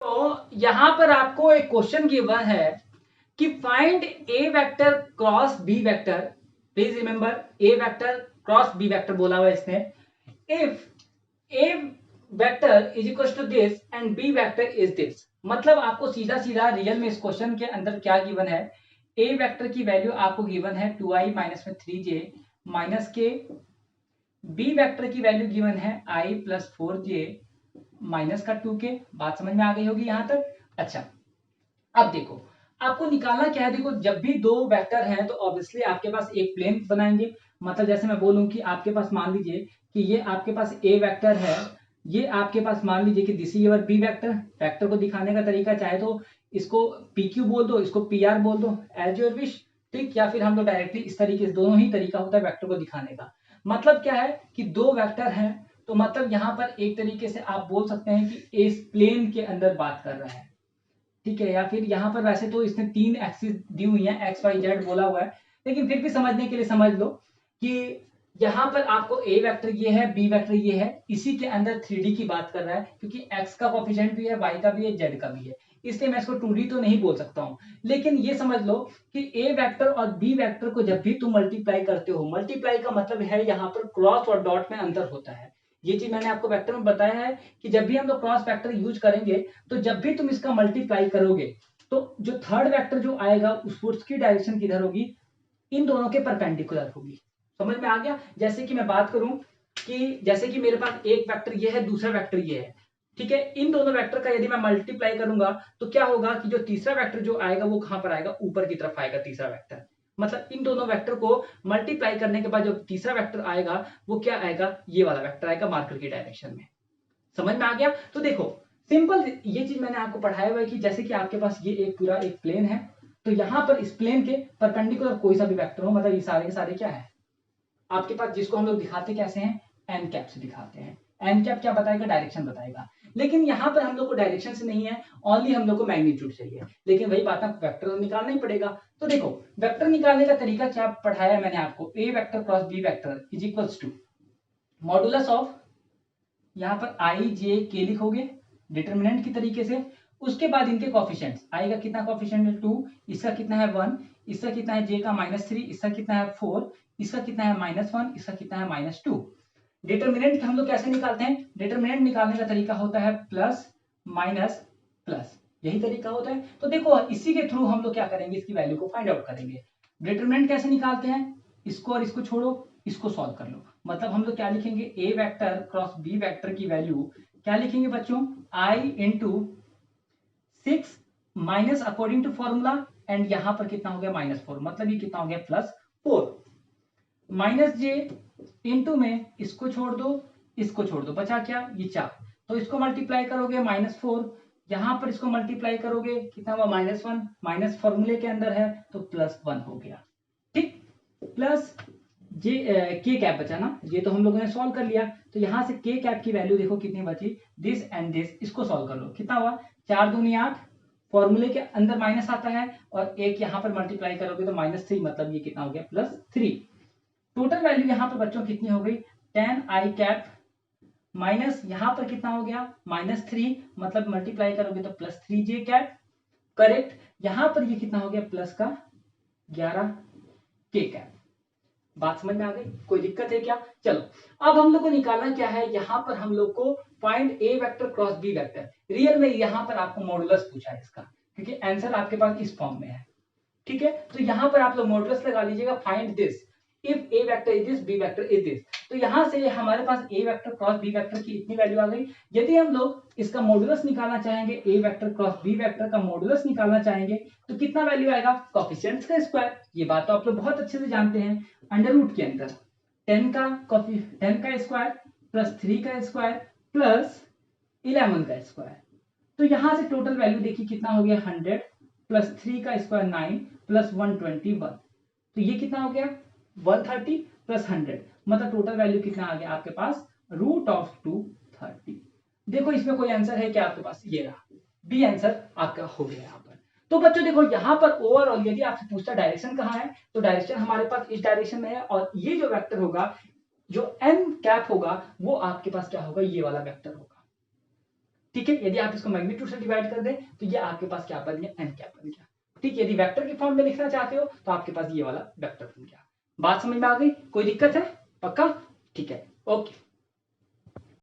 तो यहाँ पर आपको एक क्वेश्चन गिवन है कि find A vector cross B vector. Please remember, A vector cross B vector बोला हुआ है इसने। If A vector is equal to this and B vector is this, मतलब आपको सीधा सीधा रियल में इस क्वेश्चन के अंदर क्या गिवन है, ए वेक्टर की वैल्यू आपको गिवन है 2i माइनस में 3j माइनस के, बी वेक्टर की वैल्यू गिवन है i प्लस 4j माइनस का 2k। बात समझ में आ गई होगी यहां तक। अच्छा, अब देखो आपको निकालना क्या है। देखो जब भी दो वेक्टर हैं तो ऑब्वियसली आपके पास एक प्लेन बनाएंगे। मतलब जैसे मैं बोलूं कि आपके पास मान लीजिए कि ये आपके पास ए वेक्टर है, ये आपके पास मान लीजिए कि this is your B vector. Vector को दिखाने का तरीका चाहे तो इसको पी क्यू बोल दो, इसको पी आर बोल दो, एज योर विश। ठीक, या फिर हम लोग डायरेक्टली इस तरीके से, दोनों ही तरीका होता है वेक्टर को दिखाने का। मतलब क्या है कि दो वेक्टर हैं तो मतलब यहाँ पर एक तरीके से आप बोल सकते हैं कि इस प्लेन के अंदर बात कर रहा है। ठीक है, या फिर यहाँ पर वैसे तो इसने 3 एक्सिस दी हुई है, एक्स वाई जेड बोला हुआ है, लेकिन फिर भी समझने के लिए समझ लो कि यहाँ पर आपको ए वेक्टर ये है, बी वेक्टर ये है, इसी के अंदर 3D की बात कर रहा है क्योंकि एक्स का कोफिशिएंट भी है, वाई का भी है, जेड का भी है, इसलिए मैं इसको 2D तो नहीं बोल सकता हूँ। लेकिन ये समझ लो कि ए वेक्टर और बी वेक्टर को जब भी तुम मल्टीप्लाई करते हो, मल्टीप्लाई का मतलब है यहाँ पर क्रॉस और डॉट में अंतर होता है। ये चीज मैंने आपको वेक्टर में बताया है कि जब भी हम लोग क्रॉस वेक्टर यूज करेंगे तो जब भी तुम इसका मल्टीप्लाई करोगे तो जो थर्ड वेक्टर जो आएगा उसकी डायरेक्शन किधर होगी, इन दोनों के परपेंडिकुलर होगी। समझ में आ गया। जैसे कि मैं बात करूं कि जैसे कि मेरे पास एक वेक्टर ये है, दूसरा वेक्टर ये है, ठीक है, इन दोनों वेक्टर का यदि मैं मल्टीप्लाई करूंगा तो क्या होगा कि जो तीसरा वेक्टर जो आएगा वो कहां पर आएगा, ऊपर की तरफ आएगा तीसरा वेक्टर। मतलब इन दोनों वेक्टर को मल्टीप्लाई करने के बाद जो तीसरा वेक्टर आएगा वो क्या आएगा, ये वाला वेक्टर आएगा मार्कर की डायरेक्शन में। समझ में आ गया। तो देखो सिंपल ये चीज मैंने आपको पढ़ाया हुआ है कि जैसे कि आपके पास ये एक पूरा एक प्लेन है, तो यहां पर इस प्लेन के परपेंडिकुलर कोई सा भी वेक्टर हो, मतलब ये सारे के सारे क्या है आपके पास, जिसको हम लोग दिखाते कैसे हैं, एन कैप से दिखाते हैं। एन कैप क्या बताएगा, डायरेक्शन बताएगा। लेकिन यहाँ पर हम लोग को डायरेक्शन से नहीं है, ओनली हम लोग को मैग्नीट्यूड चाहिए। लेकिन वही बात है, वेक्टर तो निकालना ही पड़ेगा। तो देखो वेक्टर निकालने का तरीका क्या पढ़ाया है मैंने आपको, A vector cross B vector is equals to modulus of, यहाँ पर आई जे के लिखोगे डिटर्मिनेंट की तरीके से, उसके बाद इनके कॉफिशिएंट्स, आई का कितना कॉफिशिएंट है 2, इसका कितना है 1, इसका कितना है जे का -3, इसका कितना है 4, इसका कितना है -1, इसका कितना है -2। डिटर्मिनेंट हम लोग कैसे निकालते हैं, डिटर्मिनेंट निकालने का तरीका होता है प्लस माइनस प्लस, यही तरीका होता है। तो देखो इसी के थ्रू हम लोग क्या करेंगे, इसकी वैल्यू को फाइंड आउट करेंगे। डिटर्मिनेंट कैसे निकालते हैं, इसको और इसको छोड़ो, इसको सॉल्व कर लो। मतलब हम लोग क्या लिखेंगे, A vector cross B vector की वैल्यू क्या लिखेंगे बच्चों, I into 6 minus according to formula, and यहां पर कितना हो गया -4, मतलब ये कितना हो गया +4, माइनस जे इंटू में इसको छोड़ दो, इसको छोड़ दो, बचा क्या, ये 4। तो इसको मल्टीप्लाई करोगे -4, यहां पर इसको मल्टीप्लाई करोगे कितना हुआ -1, माइनस फॉर्मूले के अंदर है तो +1 हो गया। ठीक, प्लस जे के कैप बचा ना, ये तो हम लोगों ने सॉल्व कर लिया। तो यहां से के कैप की वैल्यू देखो कितनी बची, दिस एंड दिस, इसको सॉल्व कर लो, कितना हुआ 4 दूनी 8, फॉर्मूले के अंदर माइनस आता है और एक यहां पर मल्टीप्लाई करोगे तो -3, मतलब ये कितना हो गया +3। टोटल वैल्यू यहां पर बच्चों कितनी हो गई, 10 आई कैप माइनस यहां पर कितना हो गया -3, मतलब मल्टीप्लाई करोगे तो +3 जे कैप। करेक्ट, यहां पर ये कितना हो गया प्लस का 11 के कैप। बात समझ में आ गई, कोई दिक्कत है क्या। चलो अब हम लोग को निकालना क्या है, यहां पर हम लोग को find A vector cross B vector. Real में यहां पर आपको मॉडुलस पूछा है इसका, क्योंकि आंसर आपके पास इस फॉर्म में है। ठीक है, तो यहां पर आप लोग मॉडुलस लगा लीजिएगा, find this if A vector is this B vector is this. तो यहां से हमारे पास A vector cross B vector की इतनी वैल्यू आ गई। यदि हम लोग इसका मॉडुलस निकालना चाहेंगे, ए वेक्टर क्रॉस बी वेक्टर का मॉडुलस निकालना चाहेंगे तो कितना वैल्यू आएगा, कोएफिशिएंट्स का स्क्वायर। ये बात तो आप लोग बहुत अच्छे से जानते हैं, अंडर रूट के अंदर 10 का स्क्वायर प्लस 3 का स्क्वायर प्लस 11 का स्क्वायर। तो यहां से टोटल वैल्यू देखिए कितना हो गया 100 प्लस 3 का स्क्वायर 9 प्लस 121, तो ये कितना हो गया 130 प्लस 100, मतलब टोटल वैल्यू कितना आ गया आपके पास √230। देखो इसमें कोई आंसर है क्या आपके पास, ये रहा बी आंसर आपका हो गया यहाँ पर। तो बच्चों देखो यहाँ पर ओवरऑल यदि आपसे पूछता डायरेक्शन कहाँ है, तो डायरेक्शन हमारे पास इस डायरेक्शन में है, और ये जो वेक्टर होगा जो एन कैप होगा वो आपके पास क्या होगा, ये वाला वेक्टर होगा। ठीक है, यदि आप इसको मैग्नीट्यूड से डिवाइड कर दें तो ये आपके पास क्या बन गया, n क्या बन गया। ठीक है, यदि वेक्टर की फॉर्म में लिखना चाहते हो तो आपके पास ये वाला वेक्टर बन गया। बात समझ में आ गई, कोई दिक्कत है? पक्का? ठीक है, ओके।